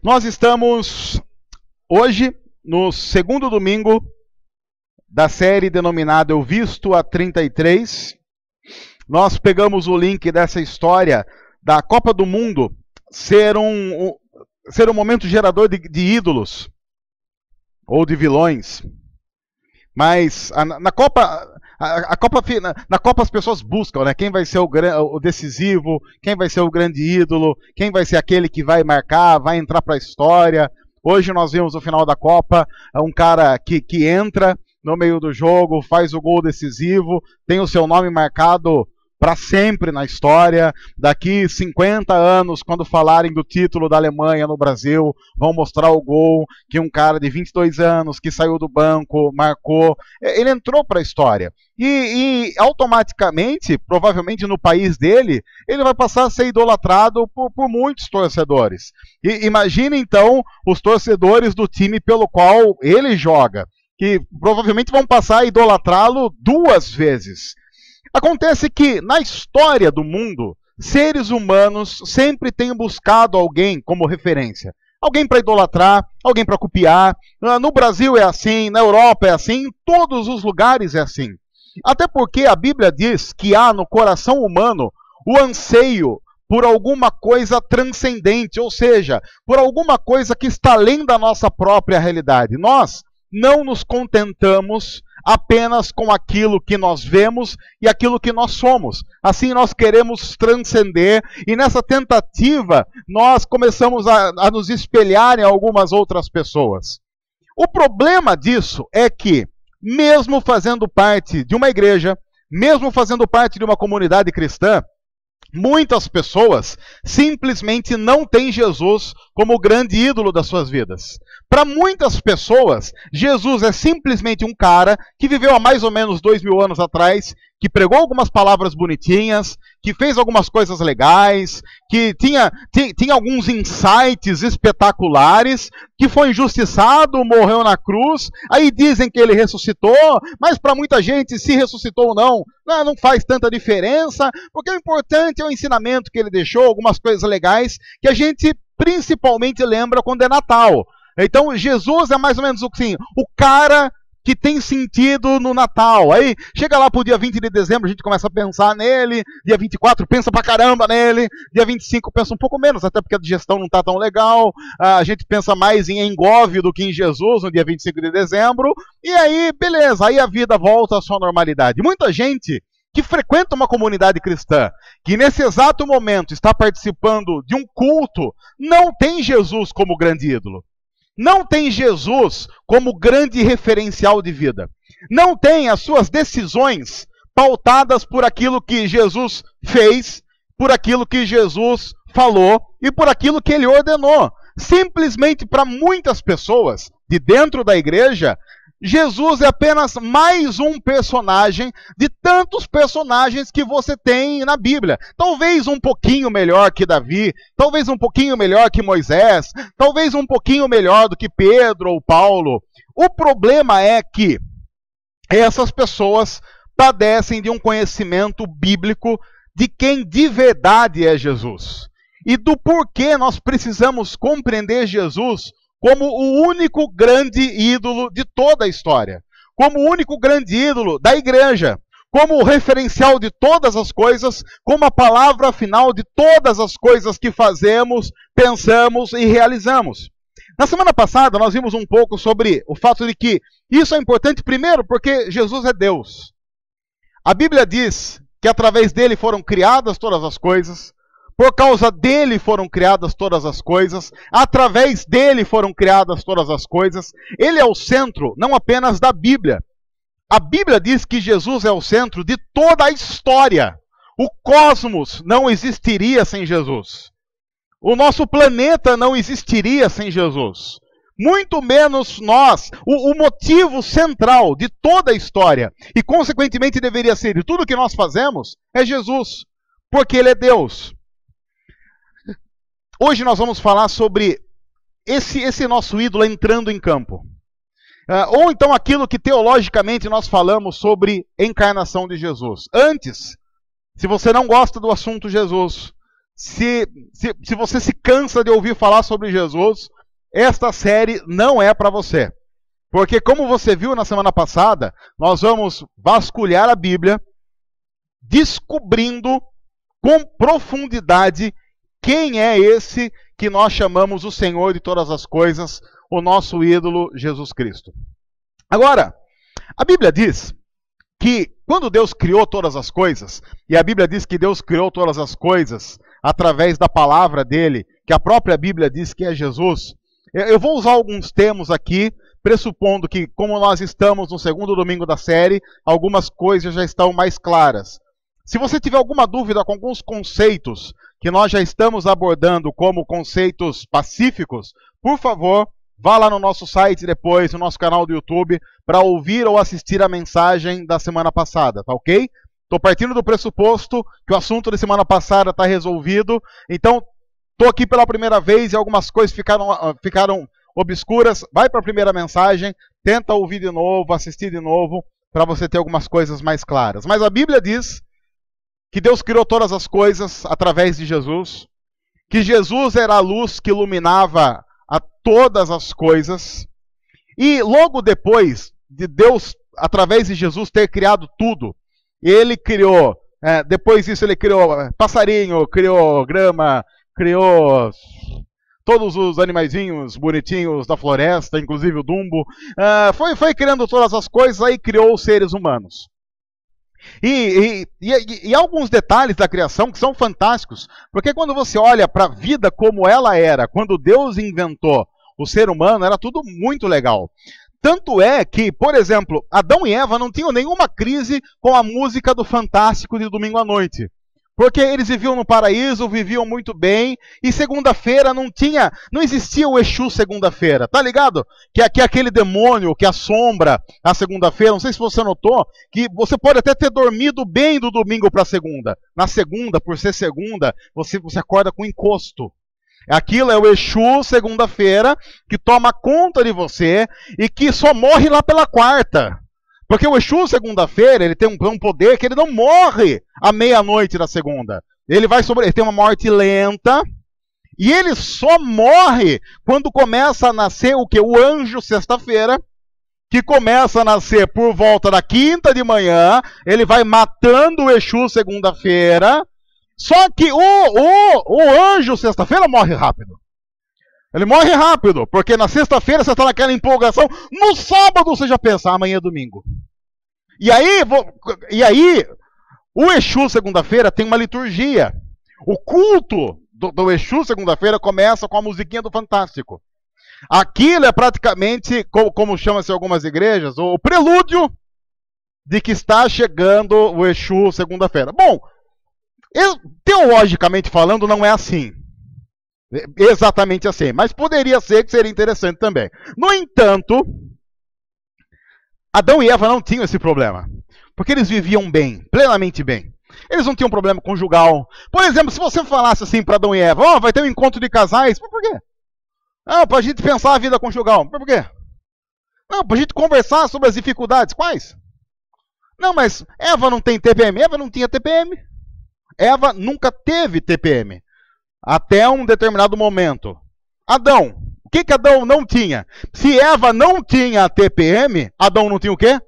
Nós estamos hoje no segundo domingo da série denominada Eu Visto a 33. Nós pegamos o link dessa história da Copa do Mundo ser um momento gerador de ídolos ou de vilões. Mas na Copa as pessoas buscam, né? Quem vai ser o decisivo, quem vai ser o grande ídolo, quem vai ser aquele que vai marcar, vai entrar para a história. Hoje nós vimos no final da Copa um cara que entra no meio do jogo, faz o gol decisivo, tem o seu nome marcado para sempre na história. Daqui 50 anos, quando falarem do título da Alemanha no Brasil, vão mostrar o gol que um cara de 22 anos que saiu do banco, marcou. Ele entrou para a história. E automaticamente, provavelmente no país dele, ele vai passar a ser idolatrado por muitos torcedores. E imagine então os torcedores do time pelo qual ele joga, que provavelmente vão passar a idolatrá-lo 2 vezes. Acontece que, na história do mundo, seres humanos sempre têm buscado alguém como referência. Alguém para idolatrar, alguém para copiar. No Brasil é assim, na Europa é assim, em todos os lugares é assim. Até porque a Bíblia diz que há no coração humano o anseio por alguma coisa transcendente, ou seja, por alguma coisa que está além da nossa própria realidade. Nós não nos contentamos apenas com aquilo que nós vemos e aquilo que nós somos. Assim nós queremos transcender e nessa tentativa nós começamos a nos espelhar em algumas outras pessoas. O problema disso é que, mesmo fazendo parte de uma igreja, mesmo fazendo parte de uma comunidade cristã, muitas pessoas simplesmente não têm Jesus como o grande ídolo das suas vidas. Para muitas pessoas, Jesus é simplesmente um cara que viveu há mais ou menos 2000 anos atrás, que pregou algumas palavras bonitinhas, que fez algumas coisas legais, que tinha alguns insights espetaculares, que foi injustiçado, morreu na cruz, aí dizem que ele ressuscitou, mas para muita gente, se ressuscitou ou não, não faz tanta diferença, porque o importante é o ensinamento que ele deixou, algumas coisas legais, que a gente principalmente lembra quando é Natal. Então Jesus é mais ou menos assim, o cara que tem sentido no Natal. Aí chega lá pro dia 20 de dezembro, a gente começa a pensar nele, dia 24 pensa pra caramba nele, dia 25 pensa um pouco menos, até porque a digestão não tá tão legal, a gente pensa mais em Engove do que em Jesus no dia 25 de dezembro, e aí beleza, aí a vida volta à sua normalidade. Muita gente que frequenta uma comunidade cristã, que nesse exato momento está participando de um culto, não tem Jesus como grande ídolo. Não tem Jesus como grande referencial de vida. Não tem as suas decisões pautadas por aquilo que Jesus fez, por aquilo que Jesus falou e por aquilo que ele ordenou. Simplesmente para muitas pessoas de dentro da igreja, Jesus é apenas mais um personagem de tantos personagens que você tem na Bíblia. Talvez um pouquinho melhor que Davi, talvez um pouquinho melhor que Moisés, talvez um pouquinho melhor do que Pedro ou Paulo. O problema é que essas pessoas padecem de um conhecimento bíblico de quem de verdade é Jesus. E do porquê nós precisamos compreender Jesus como o único grande ídolo de toda a história, como o único grande ídolo da igreja, como o referencial de todas as coisas, como a palavra final de todas as coisas que fazemos, pensamos e realizamos. Na semana passada nós vimos um pouco sobre o fato de que isso é importante primeiro porque Jesus é Deus. A Bíblia diz que através dele foram criadas todas as coisas, por causa dele foram criadas todas as coisas, através dele foram criadas todas as coisas. Ele é o centro, não apenas da Bíblia. A Bíblia diz que Jesus é o centro de toda a história. O cosmos não existiria sem Jesus. O nosso planeta não existiria sem Jesus. Muito menos nós. O motivo central de toda a história, e consequentemente deveria ser de tudo que nós fazemos, é Jesus. Porque ele é Deus. Hoje nós vamos falar sobre esse nosso ídolo entrando em campo. Ou então aquilo que teologicamente nós falamos sobre encarnação de Jesus. Antes, se você não gosta do assunto Jesus, se você se cansa de ouvir falar sobre Jesus, esta série não é para você. Porque, como você viu na semana passada, nós vamos vasculhar a Bíblia, descobrindo com profundidade quem é esse que nós chamamos o Senhor de todas as coisas, o nosso ídolo Jesus Cristo. Agora, a Bíblia diz que quando Deus criou todas as coisas, e a Bíblia diz que Deus criou todas as coisas através da palavra dele, que a própria Bíblia diz que é Jesus, eu vou usar alguns termos aqui, pressupondo que, como nós estamos no segundo domingo da série, algumas coisas já estão mais claras. Se você tiver alguma dúvida com alguns conceitos que nós já estamos abordando como conceitos pacíficos, por favor, vá lá no nosso site depois, no nosso canal do YouTube, para ouvir ou assistir a mensagem da semana passada, tá ok? Estou partindo do pressuposto que o assunto da semana passada está resolvido, então estou aqui pela primeira vez e algumas coisas ficaram obscuras. Vai para a primeira mensagem, tenta ouvir de novo, assistir de novo, para você ter algumas coisas mais claras. Mas a Bíblia diz que Deus criou todas as coisas através de Jesus, que Jesus era a luz que iluminava a todas as coisas, e logo depois de Deus, através de Jesus, ter criado tudo, ele criou, depois disso ele criou passarinho, criou grama, criou todos os animaizinhos bonitinhos da floresta, inclusive o Dumbo, foi criando todas as coisas, aí criou os seres humanos. E alguns detalhes da criação que são fantásticos, porque quando você olha para a vida como ela era, quando Deus inventou o ser humano, era tudo muito legal. Tanto é que, por exemplo, Adão e Eva não tinham nenhuma crise com a música do Fantástico de domingo à noite. Porque eles viviam no paraíso, viviam muito bem, e segunda-feira não existia o Exu segunda-feira, tá ligado? Que é aquele demônio que assombra a segunda-feira. Não sei se você notou, que você pode até ter dormido bem do domingo para segunda. Na segunda, por ser segunda, você acorda com encosto. Aquilo é o Exu segunda-feira que toma conta de você e que só morre lá pela quarta. Porque o Exu, segunda-feira, ele tem um poder que ele não morre à meia-noite da segunda. Ele tem uma morte lenta, e ele só morre quando começa a nascer o que? O anjo, sexta-feira, que começa a nascer por volta da quinta de manhã, ele vai matando o Exu, segunda-feira, só que o anjo, sexta-feira, morre rápido. Ele morre rápido, porque na sexta-feira você está naquela empolgação, no sábado você já pensa, amanhã é domingo. E aí o Exu segunda-feira tem uma liturgia. O culto do Exu segunda-feira começa com a musiquinha do Fantástico. Aquilo é praticamente, como chama-se em algumas igrejas, o prelúdio de que está chegando o Exu segunda-feira. Bom, teologicamente falando não é assim. Exatamente assim, mas poderia ser que seria interessante também. No entanto, Adão e Eva não tinham esse problema, porque eles viviam bem, plenamente bem. Eles não tinham problema conjugal. Por exemplo, se você falasse assim para Adão e Eva, vai ter um encontro de casais, por quê? Não, para a gente pensar a vida conjugal, por quê? Não, para a gente conversar sobre as dificuldades, quais? Não, mas Eva não tem TPM, Eva não tinha TPM. Eva nunca teve TPM. Até um determinado momento. Adão, o que Adão não tinha? Se Eva não tinha TPM, Adão não tinha o quê?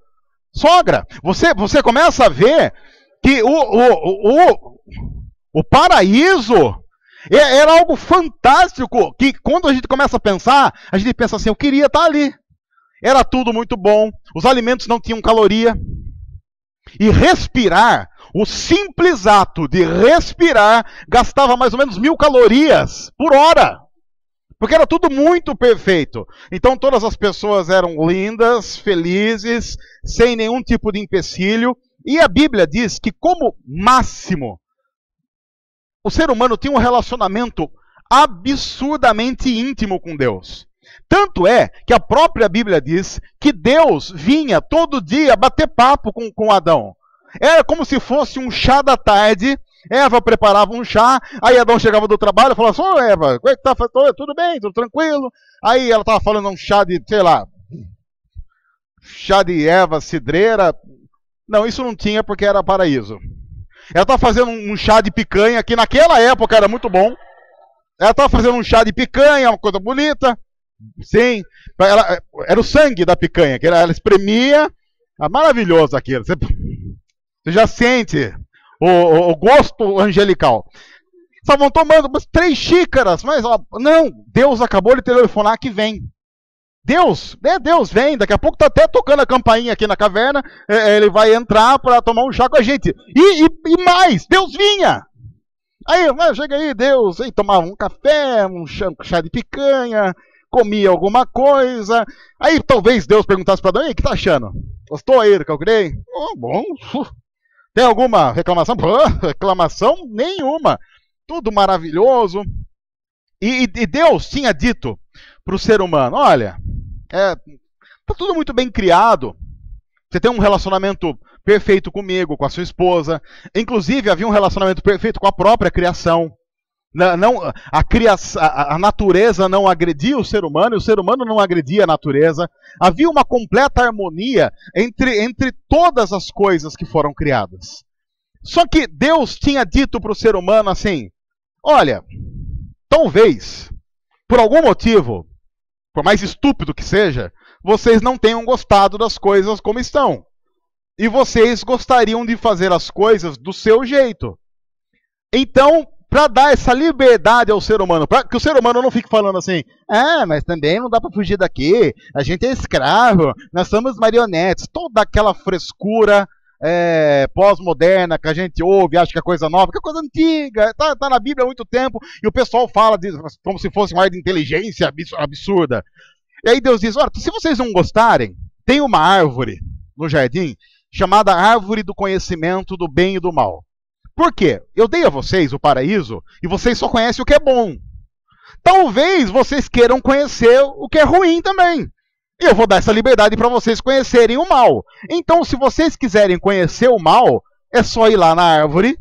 Sogra. Você começa a ver que o paraíso era algo fantástico, que quando a gente começa a pensar, a gente pensa assim, eu queria estar ali. Era tudo muito bom, os alimentos não tinham caloria. E respirar, o simples ato de respirar, gastava mais ou menos 1000 calorias por hora. Porque era tudo muito perfeito. Então todas as pessoas eram lindas, felizes, sem nenhum tipo de empecilho. E a Bíblia diz que, como máximo, o ser humano tinha um relacionamento absurdamente íntimo com Deus. Tanto é que a própria Bíblia diz que Deus vinha todo dia bater papo com Adão. Era como se fosse um chá da tarde. Eva preparava um chá, aí Adão chegava do trabalho e falava assim, ô Eva, como é que tá? Tudo bem, tudo tranquilo. Aí ela estava falando um chá de, sei lá, chá de erva cidreira. Não, isso não tinha porque era paraíso. Ela estava fazendo um chá de picanha, que naquela época era muito bom. Ela estava fazendo um chá de picanha, uma coisa bonita. Sim, era o sangue da picanha, que ela espremia. Maravilhoso aquilo. Você já sente o gosto angelical. Estavam tomando 3 xícaras, mas não, Deus acabou de telefonar que vem. Deus vem, daqui a pouco está até tocando a campainha aqui na caverna, ele vai entrar para tomar um chá com a gente. E mais, Deus vinha. Aí, chega aí, Deus, aí tomava um café, um chá de picanha, comia alguma coisa. Aí talvez Deus perguntasse para Adão, o que tá achando? Gostou aí do que eu criei? Oh, bom. Tem alguma reclamação? Reclamação nenhuma. Tudo maravilhoso. E Deus tinha dito para o ser humano, olha, tá tudo muito bem criado. Você tem um relacionamento perfeito comigo, com a sua esposa. Inclusive, havia um relacionamento perfeito com a própria criação. A natureza não agredia o ser humano, e o ser humano não agredia a natureza. Havia uma completa harmonia entre todas as coisas que foram criadas. Só que Deus tinha dito para o ser humano assim, olha, talvez, por algum motivo, por mais estúpido que seja, vocês não tenham gostado das coisas como estão. E vocês gostariam de fazer as coisas do seu jeito. Então, para dar essa liberdade ao ser humano, para que o ser humano não fique falando assim, mas também não dá para fugir daqui, a gente é escravo, nós somos marionetes, toda aquela frescura pós-moderna que a gente ouve, acha que é coisa nova, que é coisa antiga, tá na Bíblia há muito tempo, e o pessoal fala como se fosse uma área de inteligência absurda. E aí Deus diz, olha, se vocês não gostarem, tem uma árvore no jardim chamada árvore do conhecimento do bem e do mal. Por quê? Eu dei a vocês o paraíso e vocês só conhecem o que é bom. Talvez vocês queiram conhecer o que é ruim também. E eu vou dar essa liberdade para vocês conhecerem o mal. Então, se vocês quiserem conhecer o mal, é só ir lá na árvore,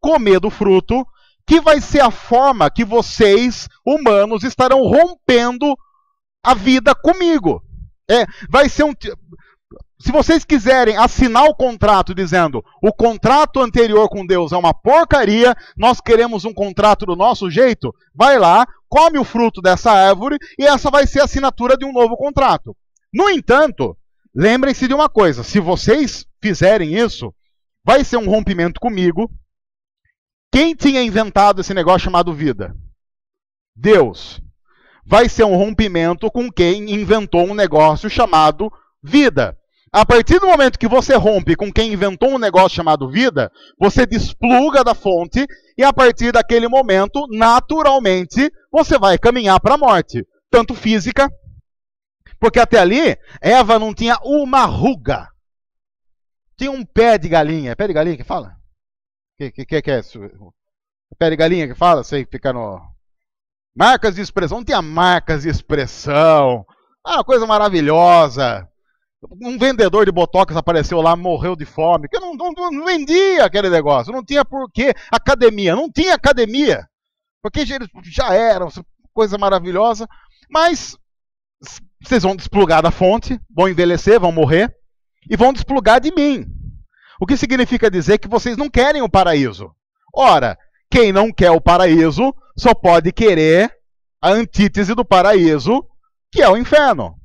comer do fruto, que vai ser a forma que vocês, humanos, estarão rompendo a vida comigo. Vai ser se vocês quiserem assinar o contrato dizendo o contrato anterior com Deus é uma porcaria, nós queremos um contrato do nosso jeito, vai lá, come o fruto dessa árvore e essa vai ser a assinatura de um novo contrato. No entanto, lembrem-se de uma coisa, se vocês fizerem isso, vai ser um rompimento comigo. Quem tinha inventado esse negócio chamado vida? Deus. Vai ser um rompimento com quem inventou um negócio chamado vida. A partir do momento que você rompe com quem inventou um negócio chamado vida, você despluga da fonte e a partir daquele momento, naturalmente, você vai caminhar para a morte. Tanto física, porque até ali, Eva não tinha uma ruga. Tinha um pé de galinha. É pé de galinha que fala? Que é isso? Pé de galinha que fala? Sei, fica no... Marcas de expressão. Não tinha marcas de expressão. Uma coisa maravilhosa. Um vendedor de botox apareceu lá, morreu de fome, porque não vendia aquele negócio, não tinha porquê. Academia, não tinha academia, porque já era coisa maravilhosa, mas vocês vão desplugar da fonte, vão envelhecer, vão morrer, e vão desplugar de mim. O que significa dizer que vocês não querem o paraíso. Ora, quem não quer o paraíso só pode querer a antítese do paraíso, que é o inferno.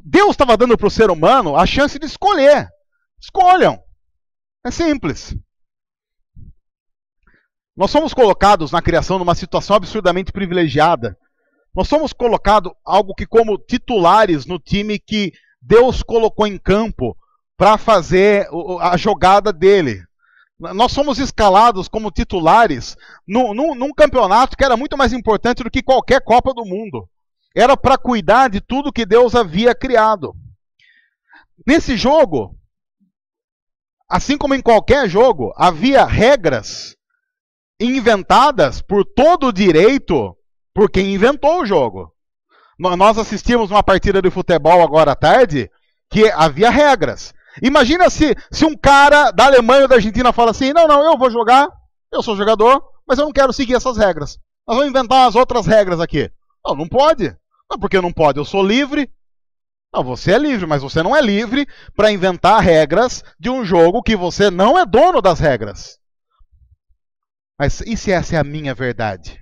Deus estava dando para o ser humano a chance de escolher. Escolham. É simples. Nós somos colocados na criação numa situação absurdamente privilegiada. Nós somos colocados algo que como titulares no time que Deus colocou em campo para fazer a jogada dele. Nós somos escalados como titulares num campeonato que era muito mais importante do que qualquer Copa do Mundo. Era para cuidar de tudo que Deus havia criado. Nesse jogo, assim como em qualquer jogo, havia regras inventadas por todo o direito por quem inventou o jogo. Nós assistimos uma partida de futebol agora à tarde que havia regras. Imagina se um cara da Alemanha ou da Argentina fala assim, não, eu vou jogar, eu sou jogador, mas eu não quero seguir essas regras. Nós vamos inventar as outras regras aqui. Não pode. Não, porque não pode, eu sou livre. Não, você é livre, mas você não é livre para inventar regras de um jogo que você não é dono das regras. Mas e se essa é a minha verdade?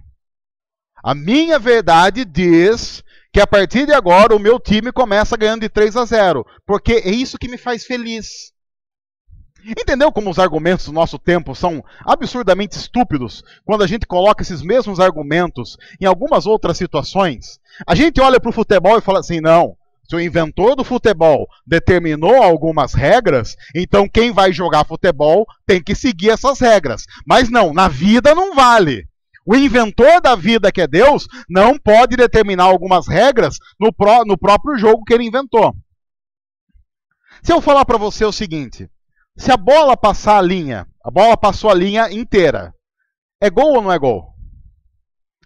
A minha verdade diz que a partir de agora o meu time começa ganhando de 3-0, porque é isso que me faz feliz. Entendeu como os argumentos do nosso tempo são absurdamente estúpidos quando a gente coloca esses mesmos argumentos em algumas outras situações? A gente olha para o futebol e fala assim, não, se o inventor do futebol determinou algumas regras, então quem vai jogar futebol tem que seguir essas regras. Mas não, na vida não vale. O inventor da vida, que é Deus, não pode determinar algumas regras no próprio jogo que ele inventou. Se eu falar para você o seguinte, se a bola passar a linha, a bola passou a linha inteira, é gol ou não é gol?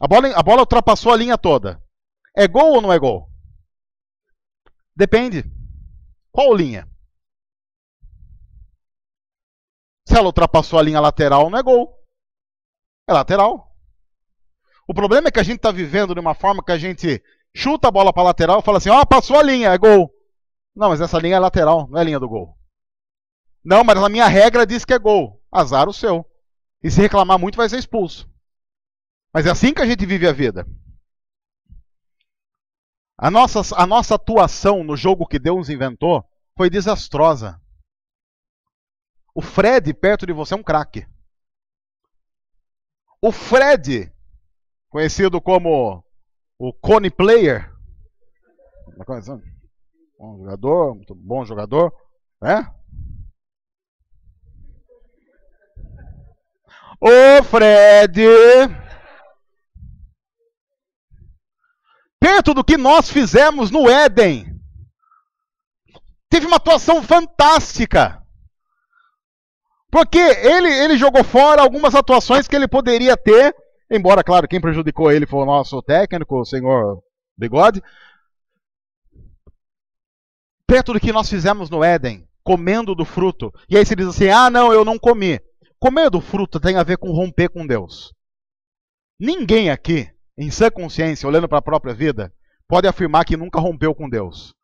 A bola ultrapassou a linha toda. É gol ou não é gol? Depende. Qual linha? Se ela ultrapassou a linha lateral, não é gol. É lateral. O problema é que a gente está vivendo de uma forma que a gente chuta a bola para a lateral e fala assim, ó, passou a linha, é gol. Não, mas essa linha é lateral, não é linha do gol. Não, mas a minha regra diz que é gol. Azar o seu. E se reclamar muito, vai ser expulso. Mas é assim que a gente vive a vida. A nossa atuação no jogo que Deus inventou foi desastrosa. O Fred perto de você é um craque. O Fred, conhecido como o Cone Player, bom jogador, muito bom jogador, né? O Fred, perto do que nós fizemos no Éden, teve uma atuação fantástica. Porque ele jogou fora algumas atuações que ele poderia ter, embora, claro, quem prejudicou ele foi o nosso técnico, o senhor Bigode. Perto do que nós fizemos no Éden, comendo do fruto. E aí você diz assim, ah, não, eu não comi. Comer do fruto tem a ver com romper com Deus. Ninguém aqui, em sã consciência, olhando para a própria vida, pode afirmar que nunca rompeu com Deus.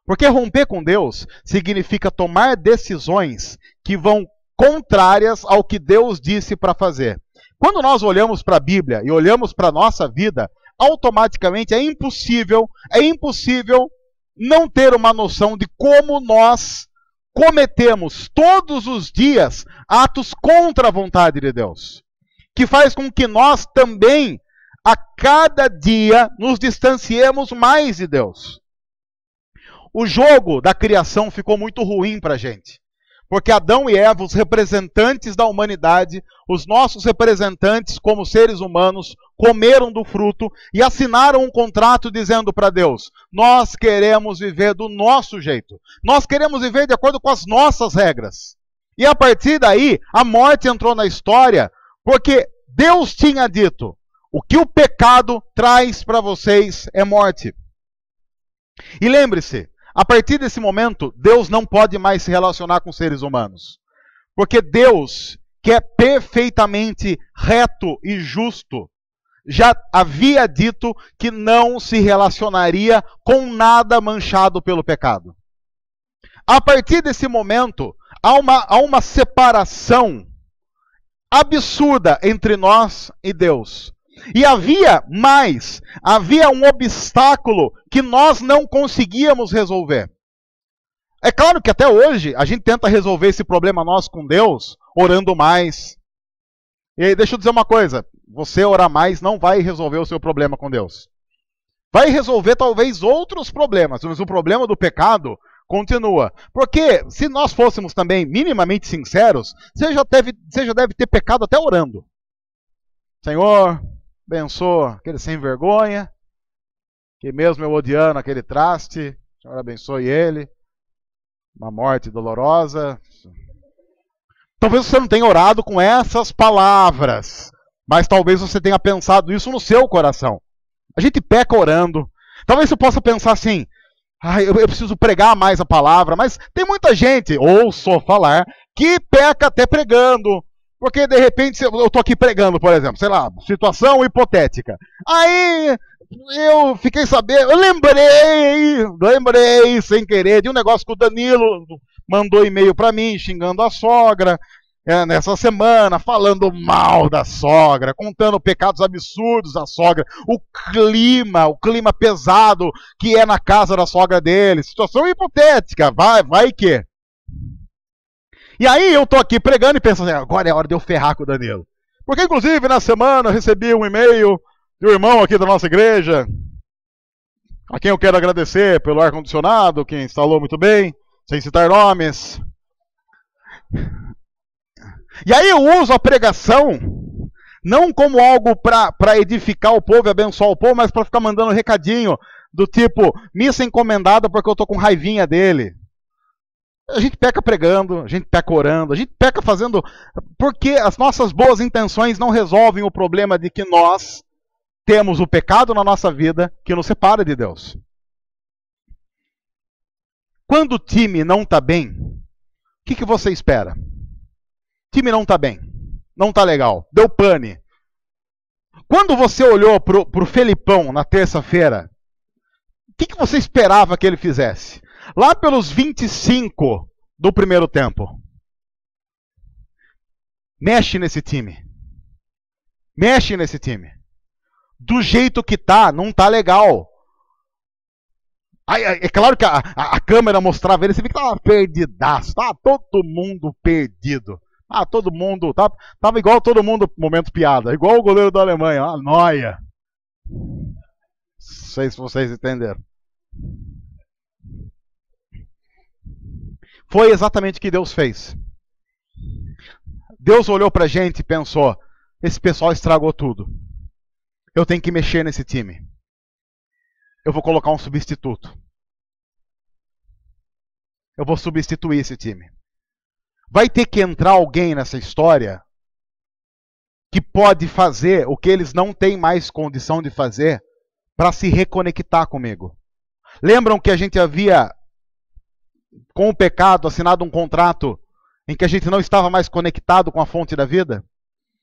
Porque romper com Deus significa tomar decisões que vão contrárias ao que Deus disse para fazer. Quando nós olhamos para a Bíblia e olhamos para a nossa vida, automaticamente é impossível não ter uma noção de como nós cometemos todos os dias atos contra a vontade de Deus, que faz com que nós também, a cada dia, nos distanciemos mais de Deus. O jogo da criação ficou muito ruim para a gente, porque Adão e Eva, os representantes da humanidade, os nossos representantes como seres humanos, comeram do fruto e assinaram um contrato dizendo para Deus, nós queremos viver do nosso jeito, nós queremos viver de acordo com as nossas regras. E a partir daí, a morte entrou na história, porque Deus tinha dito, o que o pecado traz para vocês é morte. E lembre-se, a partir desse momento, Deus não pode mais se relacionar com seres humanos. Porque Deus, que é perfeitamente reto e justo, já havia dito que não se relacionaria com nada manchado pelo pecado. A partir desse momento, há uma separação absurda entre nós e Deus. E havia um obstáculo que nós não conseguíamos resolver. É claro que até hoje a gente tenta resolver esse problema nosso com Deus, orando mais. E aí, deixa eu dizer uma coisa, você orar mais não vai resolver o seu problema com Deus. Vai resolver talvez outros problemas, mas o problema do pecado continua. Porque se nós fôssemos também minimamente sinceros, você já deve ter pecado até orando. Senhor, abençoa aquele sem vergonha, que mesmo eu odiando aquele traste, o Senhor abençoe ele, uma morte dolorosa. Talvez você não tenha orado com essas palavras, mas talvez você tenha pensado isso no seu coração. A gente peca orando. Talvez você possa pensar assim, eu preciso pregar mais a palavra, mas tem muita gente, ouço falar, que peca até pregando. Porque, de repente, eu estou aqui pregando, por exemplo, sei lá, situação hipotética. Aí, eu fiquei sabendo, eu lembrei, sem querer, de um negócio que o Danilo mandou e-mail para mim, xingando a sogra. nessa semana, falando mal da sogra, contando pecados absurdos da sogra, o clima pesado que é na casa da sogra dele. Situação hipotética, vai que. E aí eu tô aqui pregando e pensando assim, agora é a hora de eu ferrar com o Danilo. Porque, inclusive, na semana eu recebi um e-mail de um irmão aqui da nossa igreja, a quem eu quero agradecer pelo ar-condicionado, que instalou muito bem, sem citar nomes. E aí eu uso a pregação, não como algo para edificar o povo e abençoar o povo, mas para ficar mandando recadinho do tipo, missa encomendada porque eu tô com raivinha dele. A gente peca pregando, a gente peca orando, a gente peca fazendo... Porque as nossas boas intenções não resolvem o problema de que nós temos o pecado na nossa vida que nos separa de Deus. Quando o time não está bem, o que você espera? O time não está bem, não está legal, deu pane. Quando você olhou para o Felipão na terça-feira, o que você esperava que ele fizesse? Lá pelos 25 do primeiro tempo. Mexe nesse time. Mexe nesse time. Do jeito que tá, não tá legal. É claro que a câmera mostrava ele, você vê que tava perdidaço. Tava todo mundo perdido. Todo mundo. Tava igual todo mundo, momento piada. Igual o goleiro da Alemanha. Uma noia. Não sei se vocês entenderam. Foi exatamente o que Deus fez. Deus olhou pra gente e pensou, esse pessoal estragou tudo. Eu tenho que mexer nesse time. Eu vou colocar um substituto. Eu vou substituir esse time. Vai ter que entrar alguém nessa história que pode fazer o que eles não têm mais condição de fazer para se reconectar comigo. Lembram que a gente havia, com o pecado, assinado um contrato em que a gente não estava mais conectado com a fonte da vida?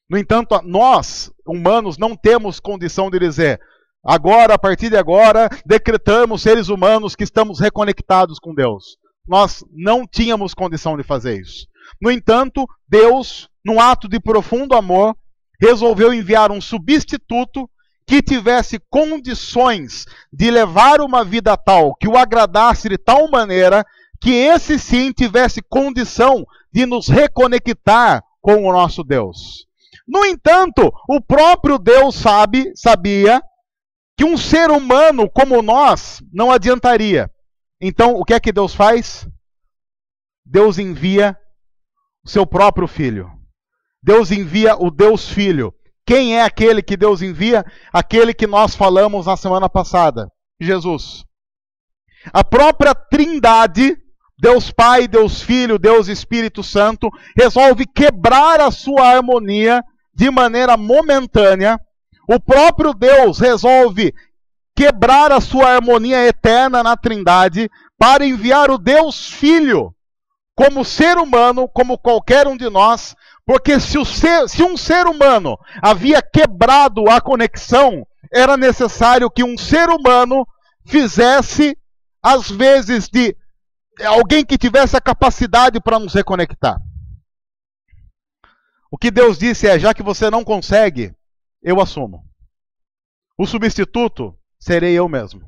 No entanto, nós, humanos, não temos condição de dizer, agora, a partir de agora, decretamos, seres humanos, que estamos reconectados com Deus. Nós não tínhamos condição de fazer isso. No entanto, Deus, num ato de profundo amor, resolveu enviar um substituto que tivesse condições de levar uma vida tal, que o agradasse de tal maneira, que esse sim tivesse condição de nos reconectar com o nosso Deus. No entanto, o próprio Deus sabia que um ser humano como nós não adiantaria. Então, o que é que Deus faz? Deus envia o seu próprio Filho. Deus envia o Deus Filho. Quem é aquele que Deus envia? Aquele que nós falamos na semana passada. Jesus. A própria Trindade, Deus Pai, Deus Filho, Deus Espírito Santo, resolve quebrar a sua harmonia de maneira momentânea. O próprio Deus resolve quebrar a sua harmonia eterna na Trindade para enviar o Deus Filho como ser humano, como qualquer um de nós, porque se um ser humano havia quebrado a conexão, era necessário que um ser humano fizesse, às vezes, de alguém que tivesse a capacidade para nos reconectar. O que Deus disse é, já que você não consegue, eu assumo. O substituto serei eu mesmo.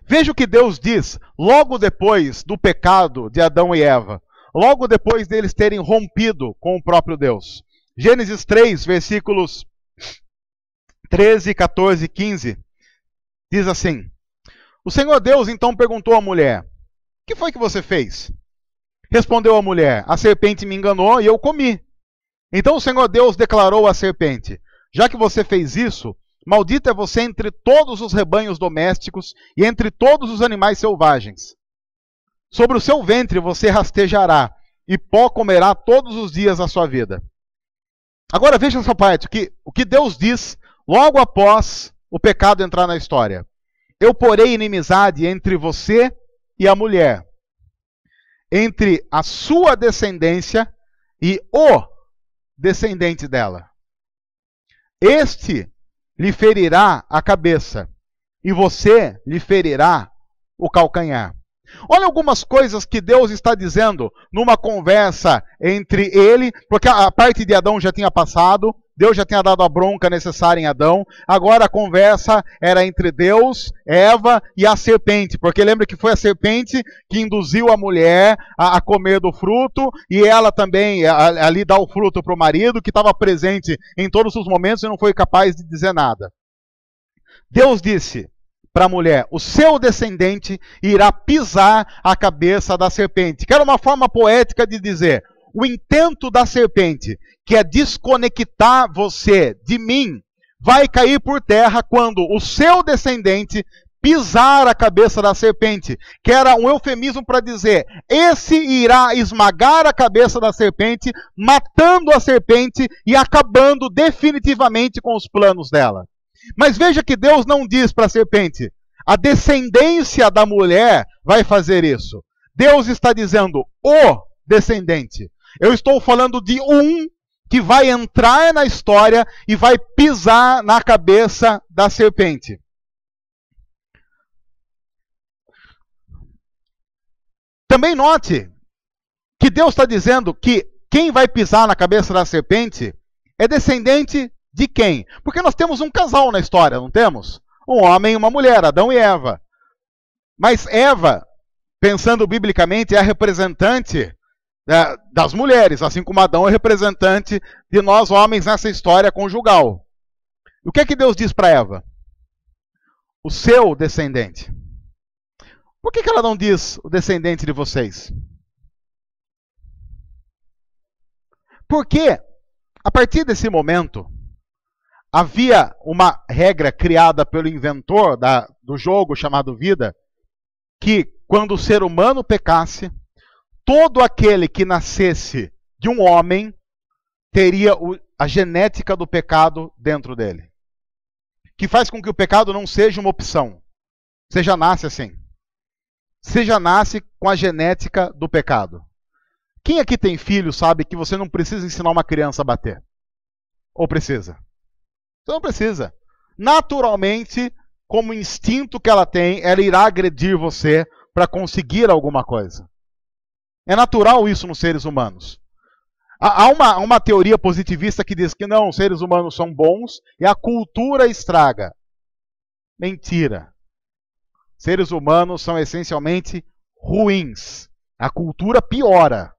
Veja o que Deus diz logo depois do pecado de Adão e Eva. Logo depois deles terem rompido com o próprio Deus. Gênesis 3, versículos 13, 14 e 15. Diz assim: o Senhor Deus então perguntou à mulher, o que foi que você fez? Respondeu a mulher, a serpente me enganou e eu comi. Então o Senhor Deus declarou à serpente, já que você fez isso, maldita é você entre todos os rebanhos domésticos e entre todos os animais selvagens. Sobre o seu ventre você rastejará, e pó comerá todos os dias da sua vida. Agora veja essa parte, o que Deus diz logo após o pecado entrar na história. Eu porei inimizade entre você e a mulher, entre a sua descendência e o descendente dela. Este lhe ferirá a cabeça, e você lhe ferirá o calcanhar. Olha algumas coisas que Deus está dizendo numa conversa entre ele, porque a parte de Adão já tinha passado, Deus já tinha dado a bronca necessária em Adão, agora a conversa era entre Deus, Eva e a serpente, porque lembra que foi a serpente que induziu a mulher a comer do fruto, e ela também ali dá o fruto para o marido, que estava presente em todos os momentos e não foi capaz de dizer nada. Deus disse para a mulher: o seu descendente irá pisar a cabeça da serpente. Que era uma forma poética de dizer: o intento da serpente, que é desconectar você de mim, vai cair por terra quando o seu descendente pisar a cabeça da serpente. Que era um eufemismo para dizer: esse irá esmagar a cabeça da serpente, matando a serpente e acabando definitivamente com os planos dela. Mas veja que Deus não diz para a serpente: a descendência da mulher vai fazer isso. Deus está dizendo: o descendente. Eu estou falando de um que vai entrar na história e vai pisar na cabeça da serpente. Também note que Deus está dizendo que quem vai pisar na cabeça da serpente é descendente de quem? Porque nós temos um casal na história, não temos? Um homem e uma mulher, Adão e Eva. Mas Eva, pensando biblicamente, é a representante das mulheres, assim como Adão é representante de nós homens nessa história conjugal. E o que é que Deus diz para Eva? O seu descendente. Por que ela não diz o descendente de vocês? Porque, a partir desse momento, havia uma regra criada pelo inventor do jogo chamado vida, que quando o ser humano pecasse, todo aquele que nascesse de um homem teria a genética do pecado dentro dele. Que faz com que o pecado não seja uma opção. Você já nasce assim. Você já nasce com a genética do pecado. Quem aqui tem filho sabe que você não precisa ensinar uma criança a bater? Ou precisa? Você não precisa. Naturalmente, como instinto que ela tem, ela irá agredir você para conseguir alguma coisa. É natural isso nos seres humanos. Há uma teoria positivista que diz que não, os seres humanos são bons e a cultura estraga. Mentira. Seres humanos são essencialmente ruins. A cultura piora.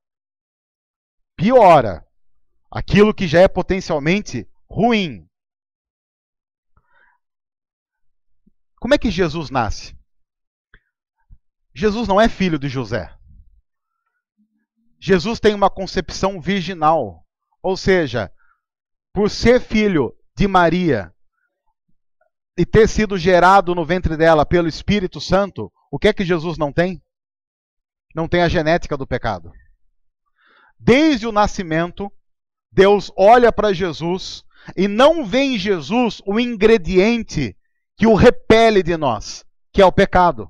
Piora aquilo que já é potencialmente ruim. Como é que Jesus nasce? Jesus não é filho de José. Jesus tem uma concepção virginal. Ou seja, por ser filho de Maria e ter sido gerado no ventre dela pelo Espírito Santo, o que é que Jesus não tem? Não tem a genética do pecado. Desde o nascimento, Deus olha para Jesus e não vê em Jesus o ingrediente que o repele de nós, que é o pecado.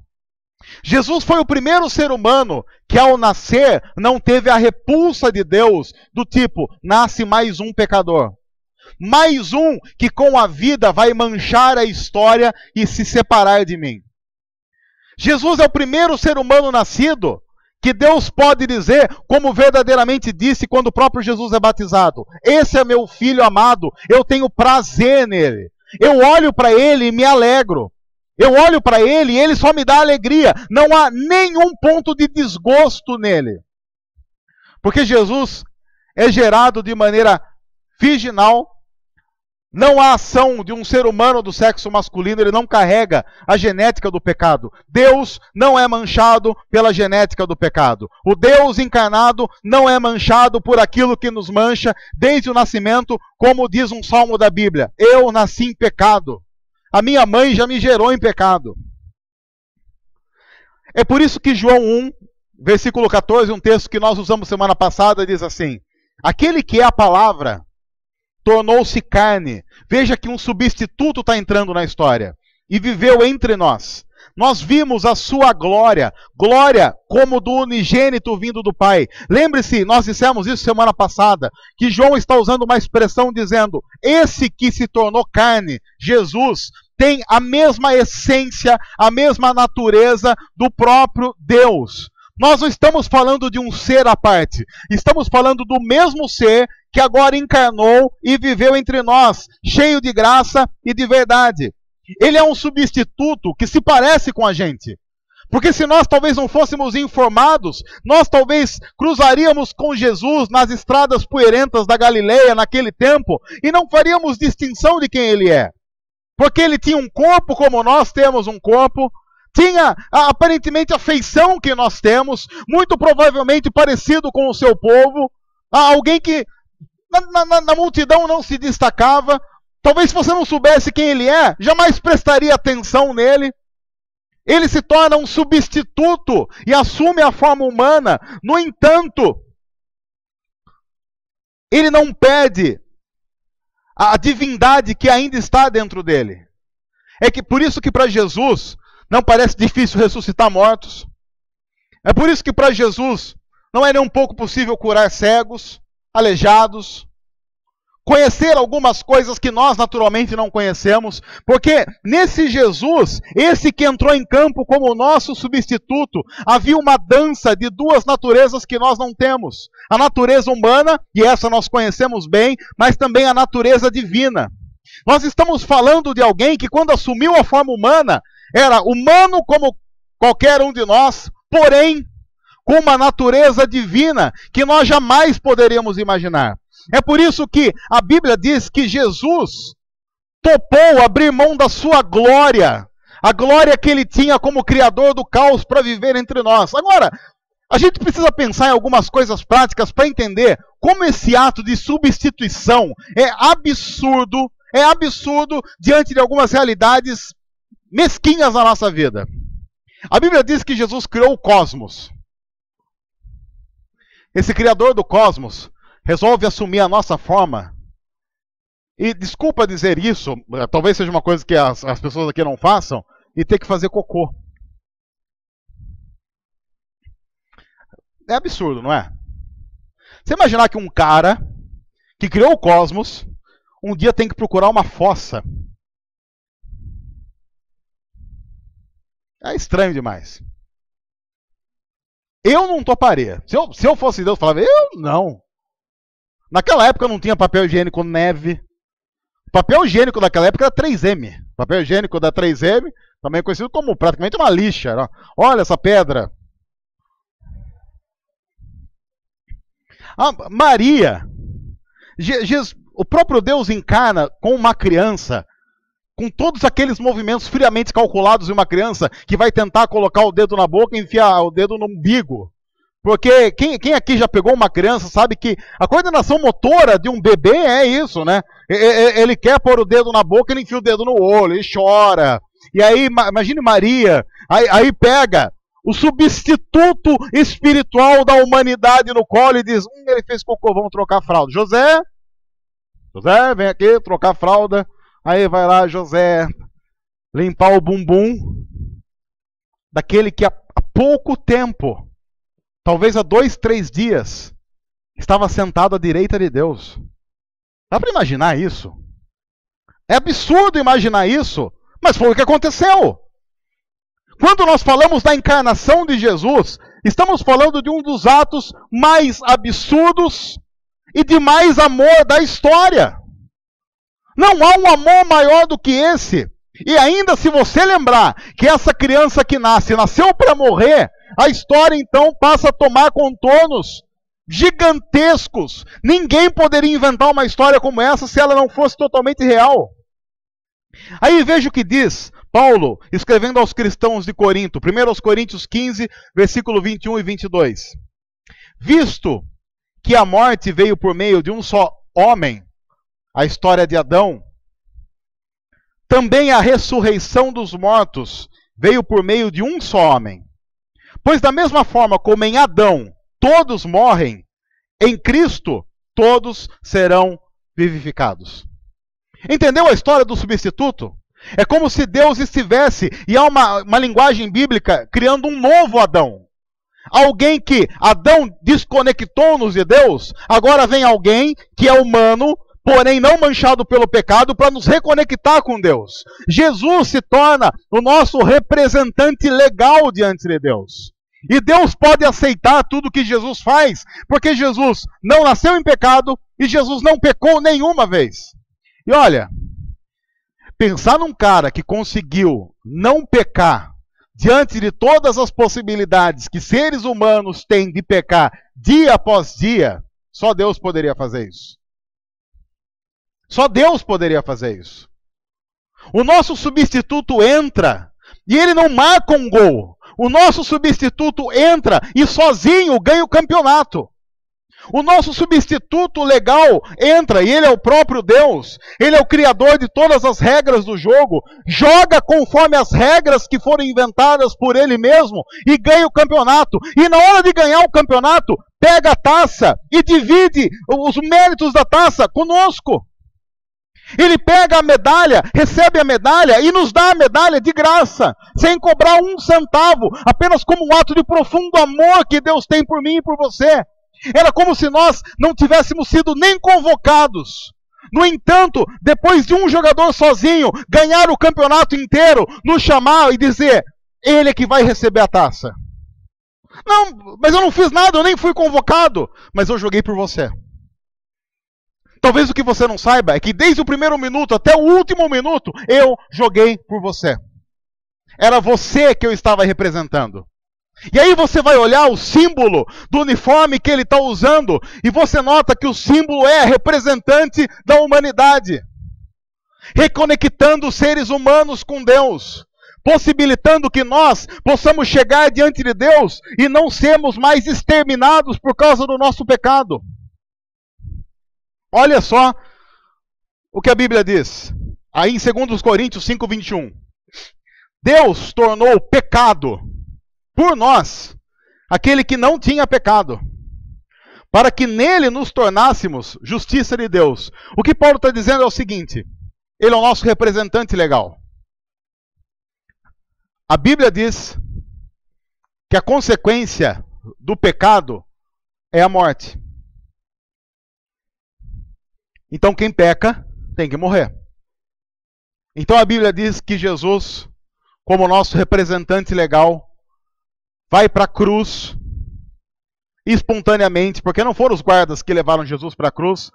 Jesus foi o primeiro ser humano que ao nascer não teve a repulsa de Deus do tipo, nasce mais um pecador. Mais um que com a vida vai manchar a história e se separar de mim. Jesus é o primeiro ser humano nascido que Deus pode dizer, como verdadeiramente disse quando o próprio Jesus é batizado: esse é meu filho amado, eu tenho prazer nele. Eu olho para ele e me alegro. Eu olho para ele e ele só me dá alegria. Não há nenhum ponto de desgosto nele. Porque Jesus é gerado de maneira virginal. Não há ação de um ser humano do sexo masculino, ele não carrega a genética do pecado. Deus não é manchado pela genética do pecado. O Deus encarnado não é manchado por aquilo que nos mancha desde o nascimento, como diz um salmo da Bíblia: eu nasci em pecado. A minha mãe já me gerou em pecado. É por isso que João 1, versículo 14, um texto que nós usamos semana passada, diz assim: aquele que é a palavra tornou-se carne. Veja que um substituto está entrando na história. E viveu entre nós. Nós vimos a sua glória. Glória como do unigênito vindo do Pai. Lembre-se, nós dissemos isso semana passada, que João está usando uma expressão dizendo: esse que se tornou carne, Jesus, tem a mesma essência, a mesma natureza do próprio Deus. Nós não estamos falando de um ser à parte, estamos falando do mesmo ser que agora encarnou e viveu entre nós, cheio de graça e de verdade. Ele é um substituto que se parece com a gente. Porque se nós talvez não fôssemos informados, nós talvez cruzaríamos com Jesus nas estradas poeirentas da Galileia naquele tempo e não faríamos distinção de quem ele é. Porque ele tinha um corpo como nós temos um corpo, tinha aparentemente a feição que nós temos, muito provavelmente parecido com o seu povo, alguém que na multidão não se destacava. Talvez se você não soubesse quem ele é, jamais prestaria atenção nele. Ele se torna um substituto e assume a forma humana. No entanto, ele não perde a divindade que ainda está dentro dele. É que por isso que para Jesus não parece difícil ressuscitar mortos. É por isso que para Jesus não é nem um pouco possível curar cegos, aleijados, conhecer algumas coisas que nós naturalmente não conhecemos, porque nesse Jesus, esse que entrou em campo como o nosso substituto, havia uma dança de duas naturezas que nós não temos. A natureza humana, e essa nós conhecemos bem, mas também a natureza divina. Nós estamos falando de alguém que quando assumiu a forma humana, era humano como qualquer um de nós, porém com uma natureza divina que nós jamais poderíamos imaginar. É por isso que a Bíblia diz que Jesus topou abrir mão da sua glória, a glória que ele tinha como criador do caos para viver entre nós. Agora, a gente precisa pensar em algumas coisas práticas para entender como esse ato de substituição é absurdo diante de algumas realidades mesquinhas na nossa vida. A Bíblia diz que Jesus criou o cosmos. Esse criador do cosmos resolve assumir a nossa forma. E desculpa dizer isso, talvez seja uma coisa que as pessoas aqui não façam, e ter que fazer cocô. É absurdo, não é? Você imaginar que um cara que criou o cosmos, um dia tem que procurar uma fossa. É estranho demais. Eu não toparia. Se eu fosse Deus, eu falava, eu não. Naquela época não tinha papel higiênico neve. Papel higiênico daquela época era 3M. Papel higiênico da 3M, também conhecido como praticamente uma lixa. Olha essa pedra. Maria, o próprio Deus encarna com uma criança, com todos aqueles movimentos friamente calculados de uma criança que vai tentar colocar o dedo na boca e enfiar o dedo no umbigo. Porque quem aqui já pegou uma criança sabe que a coordenação motora de um bebê é isso, né? Ele quer pôr o dedo na boca, ele enfia o dedo no olho, ele chora. E aí, imagine Maria, aí pega o substituto espiritual da humanidade no colo e diz, ele fez cocô, vamos trocar a fralda. José, vem aqui, trocar a fralda. Aí vai lá, José, limpar o bumbum daquele que há pouco tempo, talvez há 2, 3 dias, estava sentado à direita de Deus. Dá para imaginar isso? É absurdo imaginar isso, mas foi o que aconteceu. Quando nós falamos da encarnação de Jesus, estamos falando de um dos atos mais absurdos e de mais amor da história. Não há um amor maior do que esse. E ainda se você lembrar que essa criança que nasceu para morrer, a história então passa a tomar contornos gigantescos. Ninguém poderia inventar uma história como essa se ela não fosse totalmente real. Aí veja o que diz Paulo, escrevendo aos cristãos de Corinto, 1 Coríntios 15, versículo 21 e 22. Visto que a morte veio por meio de um só homem, a história de Adão, também a ressurreição dos mortos veio por meio de um só homem. Pois da mesma forma como em Adão todos morrem, em Cristo todos serão vivificados. Entendeu a história do substituto? É como se Deus estivesse, e há uma linguagem bíblica, criando um novo Adão. Alguém que Adão desconectou-nos de Deus, agora vem alguém que é humano, porém não manchado pelo pecado, para nos reconectar com Deus. Jesus se torna o nosso representante legal diante de Deus. E Deus pode aceitar tudo que Jesus faz, porque Jesus não nasceu em pecado e Jesus não pecou nenhuma vez. E olha, pensar num cara que conseguiu não pecar diante de todas as possibilidades que seres humanos têm de pecar dia após dia, só Deus poderia fazer isso. Só Deus poderia fazer isso. O nosso substituto entra e ele não marca um gol. O nosso substituto entra e sozinho ganha o campeonato. O nosso substituto legal entra e ele é o próprio Deus. Ele é o criador de todas as regras do jogo. Joga conforme as regras que foram inventadas por ele mesmo e ganha o campeonato. E na hora de ganhar o campeonato, pega a taça e divide os méritos da taça conosco. Ele pega a medalha, recebe a medalha e nos dá a medalha de graça, sem cobrar um centavo, apenas como um ato de profundo amor que Deus tem por mim e por você. Era como se nós não tivéssemos sido nem convocados. No entanto, depois de um jogador sozinho ganhar o campeonato inteiro, nos chamar e dizer, ele é que vai receber a taça. Não, mas eu não fiz nada, eu nem fui convocado, mas eu joguei por você. Talvez o que você não saiba é que desde o primeiro minuto até o último minuto, eu joguei por você. Era você que eu estava representando. E aí você vai olhar o símbolo do uniforme que ele está usando, e você nota que o símbolo é representante da humanidade. Reconectando os seres humanos com Deus. Possibilitando que nós possamos chegar diante de Deus e não sermos mais exterminados por causa do nosso pecado. Olha só o que a Bíblia diz, aí em 2 Coríntios 5:21. Deus tornou pecado por nós, aquele que não tinha pecado, para que nele nos tornássemos justiça de Deus. O que Paulo está dizendo é o seguinte, ele é o nosso representante legal. A Bíblia diz que a consequência do pecado é a morte. Então quem peca tem que morrer. Então a Bíblia diz que Jesus, como nosso representante legal, vai para a cruz espontaneamente, porque não foram os guardas que levaram Jesus para a cruz,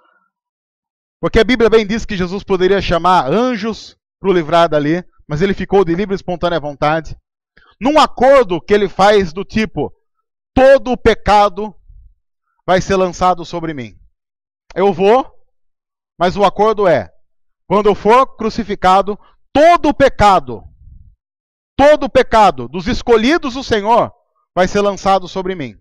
porque a Bíblia bem diz que Jesus poderia chamar anjos para o livrar dali, mas ele ficou de livre e espontânea vontade, num acordo que ele faz do tipo, todo o pecado vai ser lançado sobre mim. Eu vou, mas o acordo é, quando eu for crucificado, todo o pecado dos escolhidos do Senhor vai ser lançado sobre mim.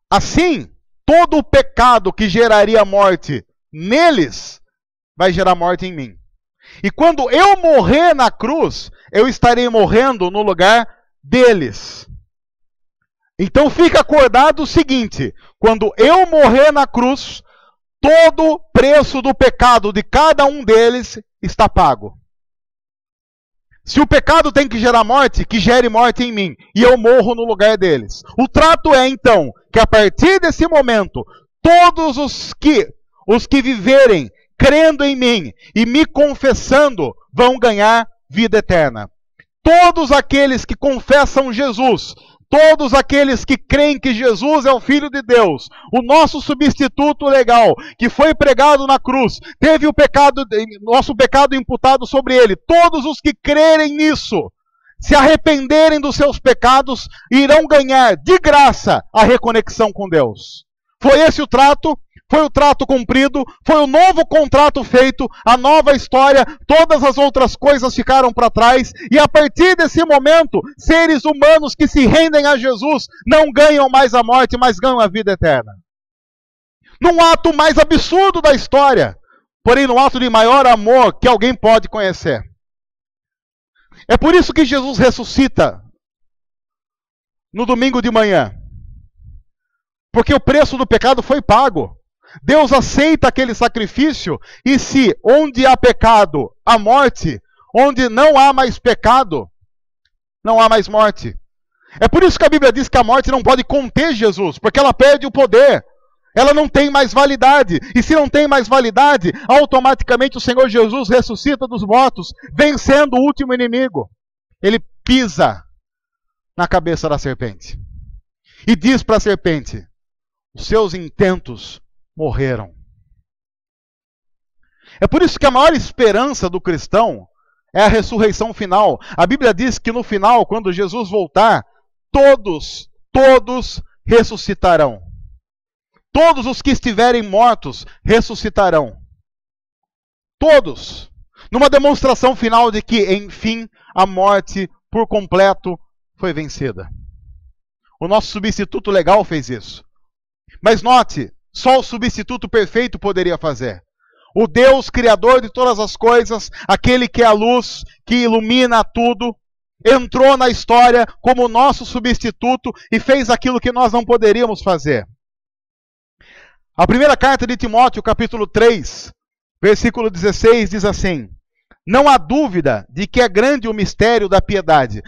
Assim, todo o pecado que geraria morte neles, vai gerar morte em mim. E quando eu morrer na cruz, eu estarei morrendo no lugar deles. Então fica acordado o seguinte, quando eu morrer na cruz, todo o preço do pecado de cada um deles está pago. Se o pecado tem que gerar morte, que gere morte em mim, e eu morro no lugar deles. O trato é então, que a partir desse momento, todos os que viverem crendo em mim e me confessando, vão ganhar vida eterna. Todos aqueles que confessam Jesus, todos aqueles que creem que Jesus é o Filho de Deus, o nosso substituto legal, que foi pregado na cruz, teve o nosso pecado imputado sobre ele. Todos os que crerem nisso, se arrependerem dos seus pecados, irão ganhar de graça a reconexão com Deus. Foi esse o trato? Foi o trato cumprido, foi o novo contrato feito, a nova história, todas as outras coisas ficaram para trás, e a partir desse momento, seres humanos que se rendem a Jesus não ganham mais a morte, mas ganham a vida eterna. Num ato mais absurdo da história, porém no ato de maior amor que alguém pode conhecer. É por isso que Jesus ressuscita no domingo de manhã. Porque o preço do pecado foi pago. Deus aceita aquele sacrifício, e se onde há pecado, há morte, onde não há mais pecado, não há mais morte. É por isso que a Bíblia diz que a morte não pode conter Jesus, porque ela perde o poder. ela não tem mais validade. E se não tem mais validade, automaticamente o Senhor Jesus ressuscita dos mortos, vencendo o último inimigo. Ele pisa na cabeça da serpente e diz para a serpente: os seus intentos morreram. É por isso que a maior esperança do cristão é a ressurreição final. A Bíblia diz que no final, quando Jesus voltar, todos ressuscitarão. Todos os que estiverem mortos ressuscitarão. Todos. Numa demonstração final de que, enfim, a morte por completo foi vencida. O nosso substituto legal fez isso. Mas note, só o substituto perfeito poderia fazer. O Deus criador de todas as coisas, aquele que é a luz, que ilumina tudo, entrou na história como nosso substituto e fez aquilo que nós não poderíamos fazer. A primeira carta de Timóteo, capítulo 3, versículo 16, diz assim: não há dúvida de que é grande o mistério da piedade.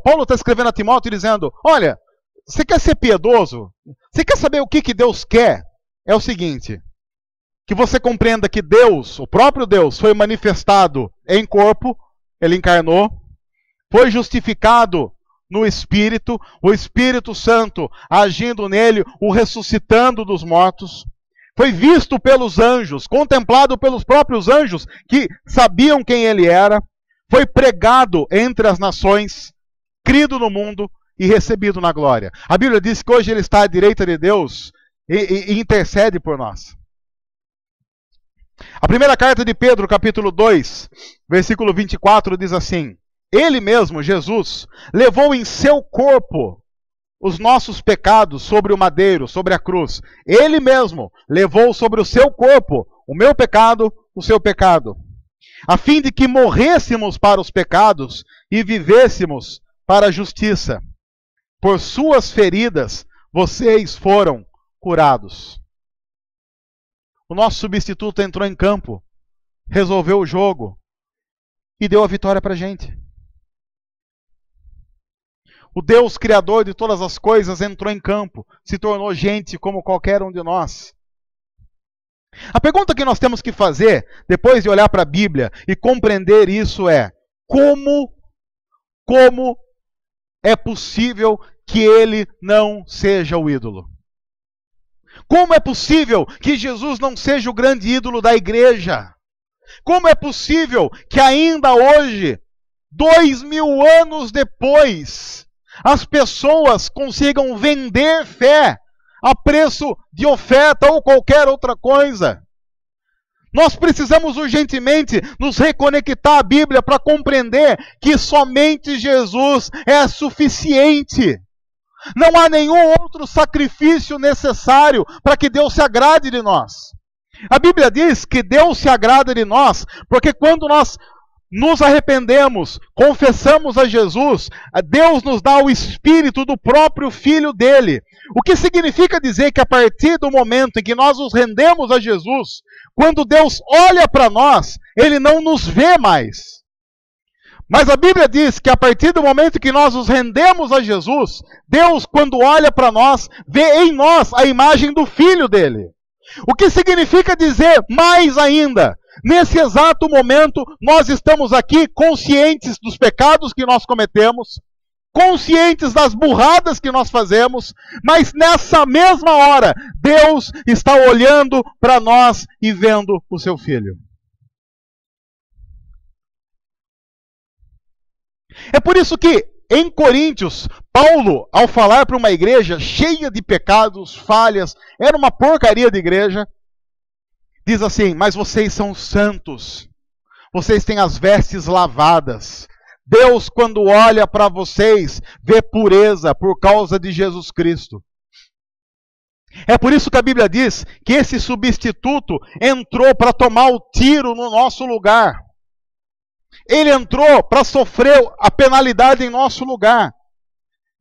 Paulo está escrevendo a Timóteo dizendo: olha, você quer ser piedoso? Você quer saber o que Deus quer? É o seguinte: que você compreenda que Deus, o próprio Deus, foi manifestado em corpo, ele encarnou, foi justificado no Espírito, o Espírito Santo agindo nele, o ressuscitando dos mortos, foi visto pelos anjos, contemplado pelos próprios anjos que sabiam quem ele era, foi pregado entre as nações, crido no mundo e recebido na glória. A Bíblia diz que hoje ele está à direita de Deus e intercede por nós. A primeira carta de Pedro, capítulo 2, versículo 24, diz assim: ele mesmo, Jesus, levou em seu corpo os nossos pecados sobre o madeiro, sobre a cruz. Ele mesmo levou sobre o seu corpo o meu pecado, o seu pecado, a fim de que morrêssemos para os pecados e vivêssemos para a justiça. Por suas feridas vocês foram curados. O nosso substituto entrou em campo, resolveu o jogo e deu a vitória para a gente. O Deus criador de todas as coisas entrou em campo, se tornou gente como qualquer um de nós. A pergunta que nós temos que fazer, depois de olhar para a Bíblia e compreender isso, é: como é possível que ele não seja o ídolo? Como é possível que Jesus não seja o grande ídolo da igreja? Como é possível que ainda hoje, 2000 anos depois, as pessoas consigam vender fé a preço de oferta ou qualquer outra coisa? Nós precisamos urgentemente nos reconectar à Bíblia para compreender que somente Jesus é suficiente. Não há nenhum outro sacrifício necessário para que Deus se agrade de nós. A Bíblia diz que Deus se agrada de nós, porque quando nós nos arrependemos, confessamos a Jesus, Deus nos dá o Espírito do próprio Filho dele. O que significa dizer que a partir do momento em que nós nos rendemos a Jesus, quando Deus olha para nós, ele não nos vê mais. Mas a Bíblia diz que a partir do momento que nós nos rendemos a Jesus, Deus, quando olha para nós, vê em nós a imagem do Filho dele. O que significa dizer mais ainda, nesse exato momento, nós estamos aqui conscientes dos pecados que nós cometemos, conscientes das burradas que nós fazemos, mas nessa mesma hora, Deus está olhando para nós e vendo o seu Filho. É por isso que, em Coríntios, Paulo, ao falar para uma igreja cheia de pecados, falhas, era uma porcaria de igreja, diz assim: mas vocês são santos, vocês têm as vestes lavadas. Deus, quando olha para vocês, vê pureza por causa de Jesus Cristo. É por isso que a Bíblia diz que esse substituto entrou para tomar o tiro no nosso lugar. Ele entrou para sofrer a penalidade em nosso lugar.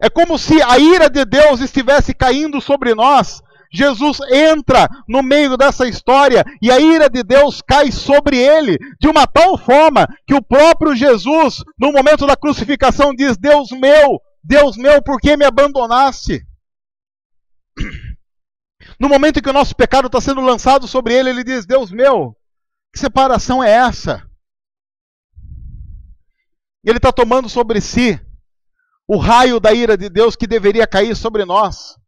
É como se a ira de Deus estivesse caindo sobre nós. Jesus entra no meio dessa história e a ira de Deus cai sobre ele de uma tal forma que o próprio Jesus, no momento da crucificação, diz: Deus meu, por que me abandonaste? No momento em que o nosso pecado está sendo lançado sobre ele, ele diz: Deus meu, que separação é essa? Ele está tomando sobre si o raio da ira de Deus que deveria cair sobre nós.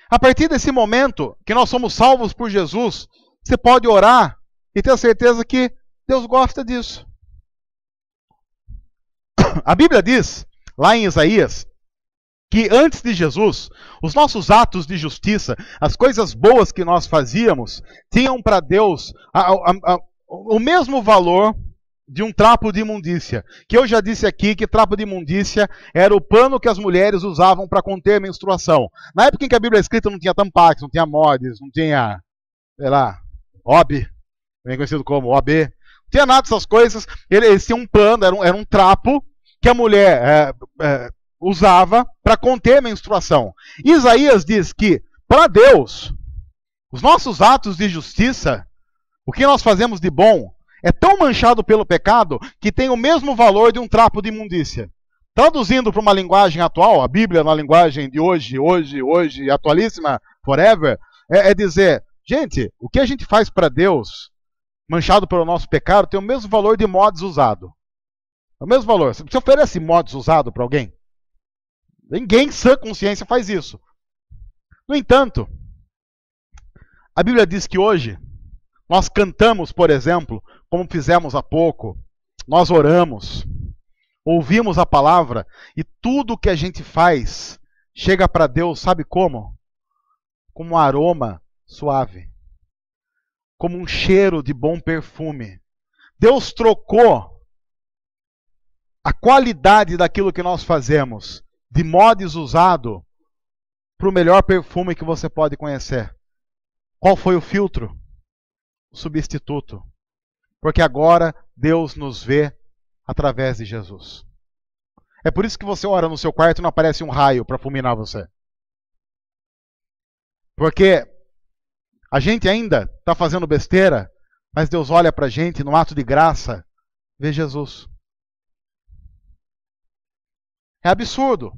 A partir desse momento que nós somos salvos por Jesus, você pode orar e ter a certeza que Deus gosta disso. A Bíblia diz, lá em Isaías, que antes de Jesus, os nossos atos de justiça, as coisas boas que nós fazíamos, tinham para Deus o mesmo valor de um trapo de imundícia. Que eu já disse aqui que trapo de imundícia era o pano que as mulheres usavam para conter menstruação. Na época em que a Bíblia é escrita não tinha Tampax, não tinha Mods, não tinha, sei lá, OB, bem conhecido como OB. Não tinha nada dessas coisas. Eles tinham um pano, era um trapo que a mulher usava para conter menstruação. Isaías diz que, para Deus, os nossos atos de justiça, o que nós fazemos de bom, é tão manchado pelo pecado que tem o mesmo valor de um trapo de imundícia. Traduzindo para uma linguagem atual, a Bíblia na linguagem de hoje, atualíssima, forever, é dizer, gente, o que a gente faz para Deus, manchado pelo nosso pecado, tem o mesmo valor de mods usado. É o mesmo valor. Você oferece mods usado para alguém? Ninguém, sã consciência, faz isso. No entanto, a Bíblia diz que hoje, nós cantamos, por exemplo, como fizemos há pouco, nós oramos, ouvimos a palavra, e tudo que a gente faz chega para Deus, sabe como? Como um aroma suave, como um cheiro de bom perfume. Deus trocou a qualidade daquilo que nós fazemos, de mods usado, para o melhor perfume que você pode conhecer. Qual foi o filtro? O substituto. Porque agora Deus nos vê através de Jesus. É por isso que você ora no seu quarto e não aparece um raio para fulminar você. Porque a gente ainda está fazendo besteira, mas Deus olha para a gente no ato de graça, vê Jesus. É absurdo,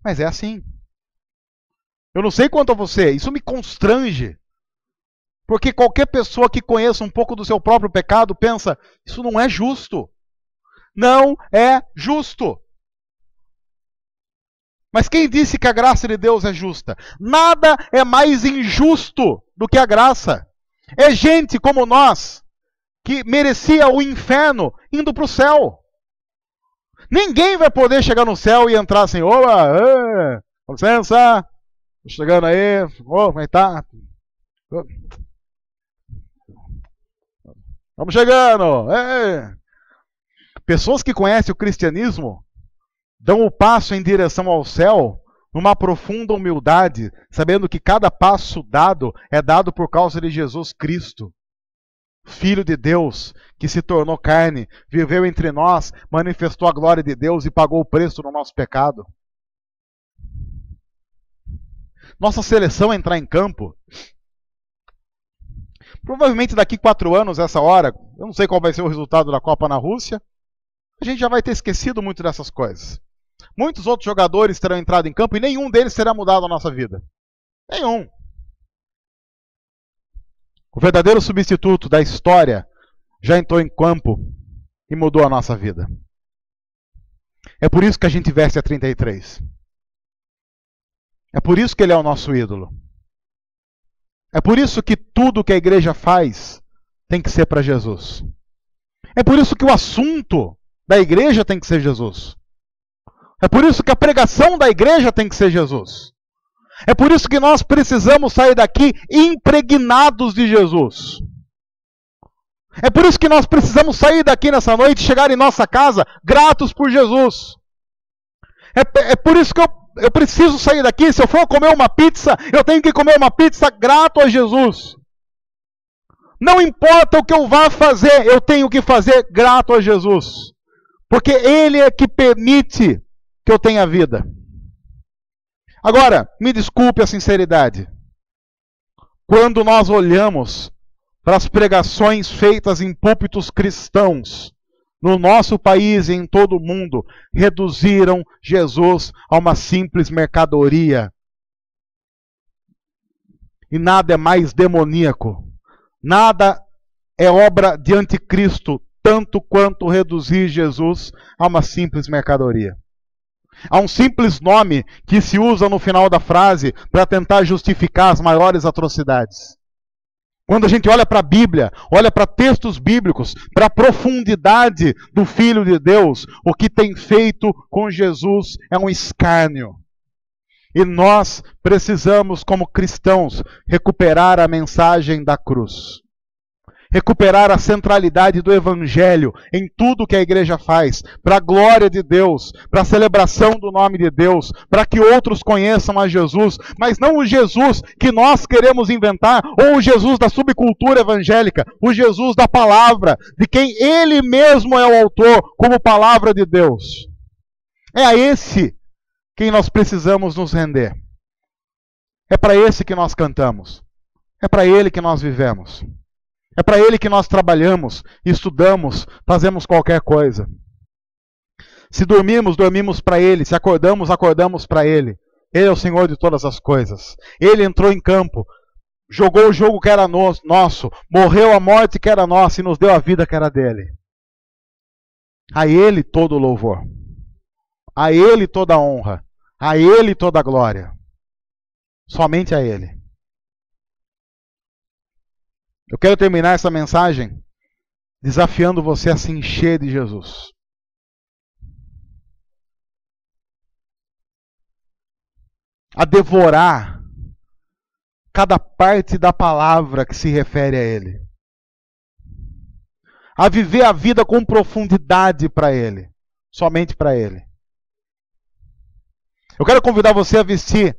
mas é assim. Eu não sei quanto a você, isso me constrange. Porque qualquer pessoa que conheça um pouco do seu próprio pecado pensa, isso não é justo. Não é justo. Mas quem disse que a graça de Deus é justa? Nada é mais injusto do que a graça. É gente como nós, que merecia o inferno, indo para o céu. Ninguém vai poder chegar no céu e entrar assim, opa, com licença, tô chegando aí, como é que tá? Estamos chegando. Pessoas que conhecem o cristianismo dão o passo em direção ao céu numa profunda humildade, sabendo que cada passo dado é dado por causa de Jesus Cristo, Filho de Deus, que se tornou carne, viveu entre nós, manifestou a glória de Deus e pagou o preço do nosso pecado. Nossa seleção é entrar em campo. Provavelmente daqui 4 anos, essa hora, eu não sei qual vai ser o resultado da Copa na Rússia, a gente já vai ter esquecido muito dessas coisas. Muitos outros jogadores terão entrado em campo e nenhum deles terá mudado a nossa vida. Nenhum. O verdadeiro substituto da história já entrou em campo e mudou a nossa vida. É por isso que a gente veste a 33. É por isso que ele é o nosso ídolo. É por isso que tudo que a igreja faz tem que ser para Jesus. É por isso que o assunto da igreja tem que ser Jesus. É por isso que a pregação da igreja tem que ser Jesus. É por isso que nós precisamos sair daqui impregnados de Jesus. É por isso que nós precisamos sair daqui nessa noite e chegar em nossa casa gratos por Jesus. É por isso que eu preciso sair daqui. Se eu for comer uma pizza, eu tenho que comer uma pizza grato a Jesus. Não importa o que eu vá fazer, eu tenho que fazer grato a Jesus. Porque Ele é que permite que eu tenha vida. Agora, me desculpe a sinceridade. Quando nós olhamos para as pregações feitas em púlpitos cristãos, no nosso país e em todo o mundo, reduziram Jesus a uma simples mercadoria e nada é mais demoníaco. Nada é obra de anticristo, tanto quanto reduzir Jesus a uma simples mercadoria. Há um simples nome que se usa no final da frase para tentar justificar as maiores atrocidades. Quando a gente olha para a Bíblia, olha para textos bíblicos, para a profundidade do Filho de Deus, o que tem feito com Jesus é um escárnio. E nós precisamos, como cristãos, recuperar a mensagem da cruz. Recuperar a centralidade do Evangelho em tudo que a igreja faz, para a glória de Deus, para a celebração do nome de Deus, para que outros conheçam a Jesus, mas não o Jesus que nós queremos inventar, ou o Jesus da subcultura evangélica, o Jesus da palavra, de quem Ele mesmo é o autor, como palavra de Deus. É a esse quem nós precisamos nos render. É para esse que nós cantamos. É para Ele que nós vivemos. É para Ele que nós trabalhamos, estudamos, fazemos qualquer coisa. Se dormimos, dormimos para Ele. Se acordamos, acordamos para Ele. Ele é o Senhor de todas as coisas. Ele entrou em campo, jogou o jogo que era nosso, morreu a morte que era nossa e nos deu a vida que era dele. A Ele todo o louvor. A Ele toda a honra. A Ele toda a glória. Somente a Ele. Eu quero terminar essa mensagem desafiando você a se encher de Jesus. A devorar cada parte da palavra que se refere a Ele. A viver a vida com profundidade para Ele. Somente para Ele. Eu quero convidar você a vestir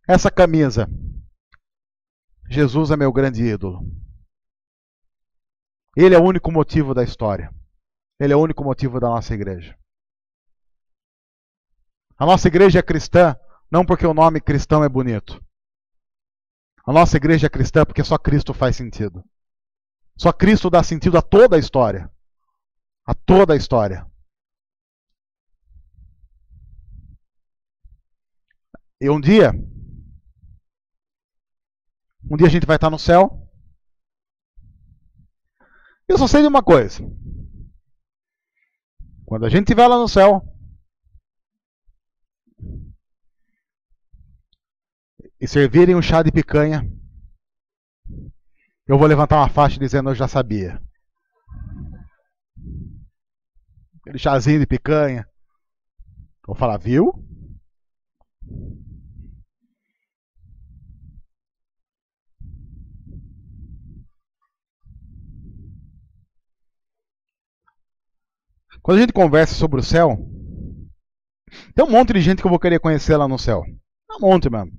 essa camisa. Jesus é meu grande ídolo. Ele é o único motivo da história. Ele é o único motivo da nossa igreja. A nossa igreja é cristã não porque o nome cristão é bonito. A nossa igreja é cristã porque só Cristo faz sentido. Só Cristo dá sentido a toda a história. A toda a história. E um dia a gente vai estar no céu. Eu só sei de uma coisa. Quando a gente estiver lá no céu e servirem um chá de picanha, eu vou levantar uma faixa dizendo eu já sabia. Aquele chazinho de picanha. Vou falar, viu? Quando a gente conversa sobre o céu, tem um monte de gente que eu vou querer conhecer lá no céu. Um monte mesmo.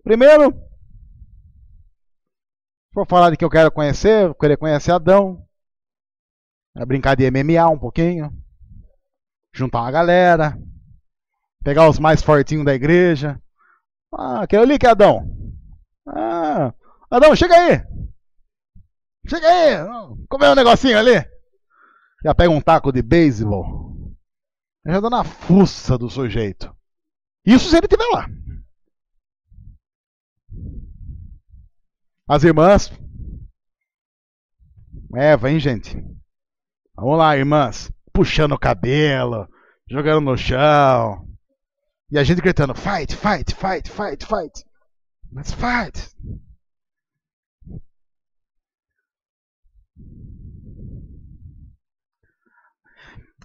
Primeiro, vou falar de que eu quero conhecer, vou querer conhecer Adão. Brincar de MMA um pouquinho. Juntar uma galera. Pegar os mais fortinhos da igreja. Ah, aquele ali que é Adão. Ah, Adão, chega aí. Chega aí. Comer um negocinho ali. Já pega um taco de beisebol. Já dá na fuça do sujeito. Isso se ele estiver lá. As irmãs. Eva, hein, gente? Vamos lá, irmãs. Puxando o cabelo. Jogando no chão. E a gente gritando, fight, fight, fight, fight, fight. Let's fight.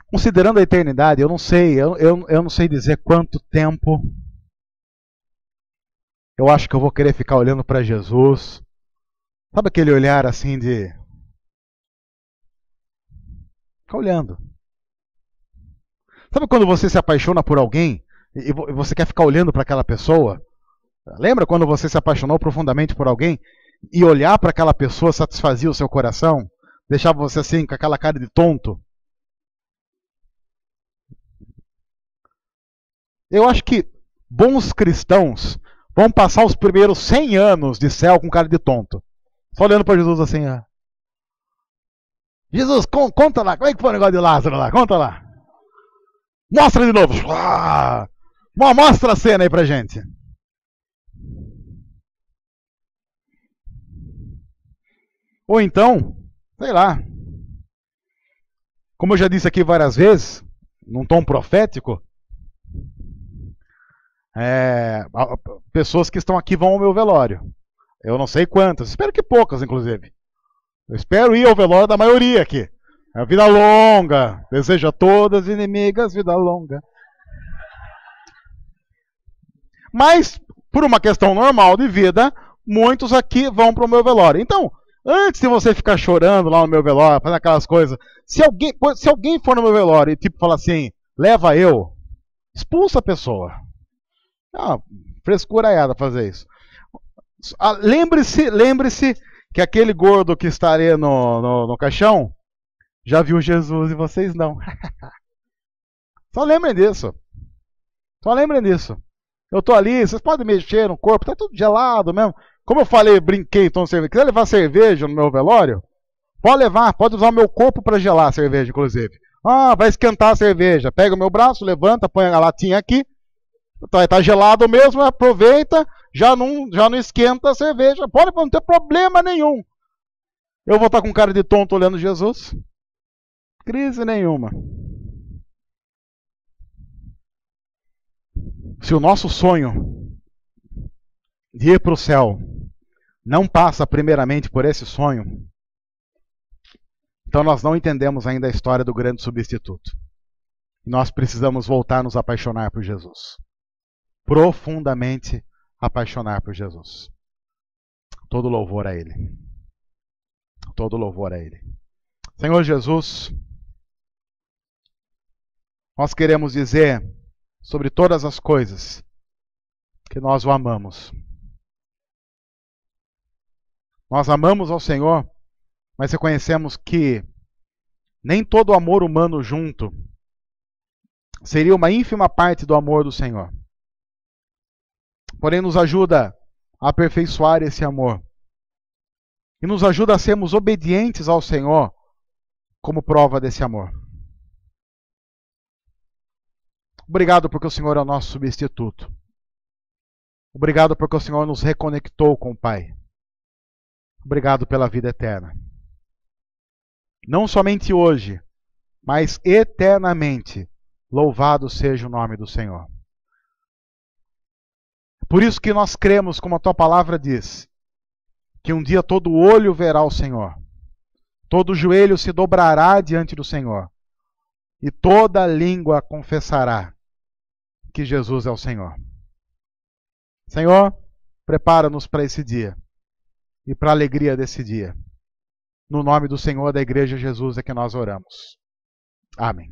Considerando a eternidade, eu não sei, eu não sei dizer quanto tempo eu acho que eu vou querer ficar olhando para Jesus. Sabe aquele olhar assim de... Ficar olhando. Sabe quando você se apaixona por alguém e você quer ficar olhando para aquela pessoa? Lembra quando você se apaixonou profundamente por alguém e olhar para aquela pessoa satisfazia o seu coração? Deixava você assim com aquela cara de tonto? Eu acho que bons cristãos vão passar os primeiros 100 anos de céu com cara de tonto. Só olhando para Jesus assim. Ó. Jesus, conta lá. Como é que foi o negócio de Lázaro lá? Conta lá. Mostra de novo. Mostra a cena aí pra gente. Ou então, sei lá, como eu já disse aqui várias vezes, num tom profético, pessoas que estão aqui vão ao meu velório. Eu não sei quantas, espero que poucas, inclusive. Eu espero ir ao velório da maioria aqui. É vida longa, desejo a todas inimigas vida longa. Mas, por uma questão normal de vida, muitos aqui vão para o meu velório. Então, antes de você ficar chorando lá no meu velório, fazendo aquelas coisas, se alguém for no meu velório e tipo falar assim, leva eu, expulsa a pessoa. Ah, frescura ela fazer isso. Lembre-se que aquele gordo que estaria no caixão já viu Jesus e vocês não. Só lembrem disso. Só lembrem disso. Eu tô ali, vocês podem mexer no corpo, tá tudo gelado mesmo. Como eu falei, brinquei, então cerveja. Quiser levar cerveja no meu velório? Pode levar, pode usar o meu corpo para gelar a cerveja, inclusive. Ah, vai esquentar a cerveja. Pega o meu braço, levanta, põe a latinha aqui. Tá gelado mesmo, aproveita, já não esquenta a cerveja. Pode não ter problema nenhum. Eu vou estar com cara de tonto olhando Jesus? Crise nenhuma. Se o nosso sonho de ir para o céu não passa primeiramente por esse sonho, então nós não entendemos ainda a história do grande substituto. Nós precisamos voltar a nos apaixonar por Jesus. Profundamente apaixonar por Jesus. Todo louvor a Ele. Todo louvor a Ele. Senhor Jesus, nós queremos dizer sobre todas as coisas que nós o amamos. Nós amamos ao Senhor, mas reconhecemos que nem todo amor humano junto seria uma ínfima parte do amor do Senhor. Porém, nos ajuda a aperfeiçoar esse amor. E nos ajuda a sermos obedientes ao Senhor como prova desse amor. Obrigado porque o Senhor é o nosso substituto. Obrigado porque o Senhor nos reconectou com o Pai. Obrigado pela vida eterna. Não somente hoje, mas eternamente. Louvado seja o nome do Senhor. Por isso que nós cremos, como a tua palavra diz, que um dia todo olho verá o Senhor, todo joelho se dobrará diante do Senhor, e toda língua confessará que Jesus é o Senhor. Senhor, prepara-nos para esse dia e para a alegria desse dia. No nome do Senhor da Igreja Jesus é que nós oramos. Amém.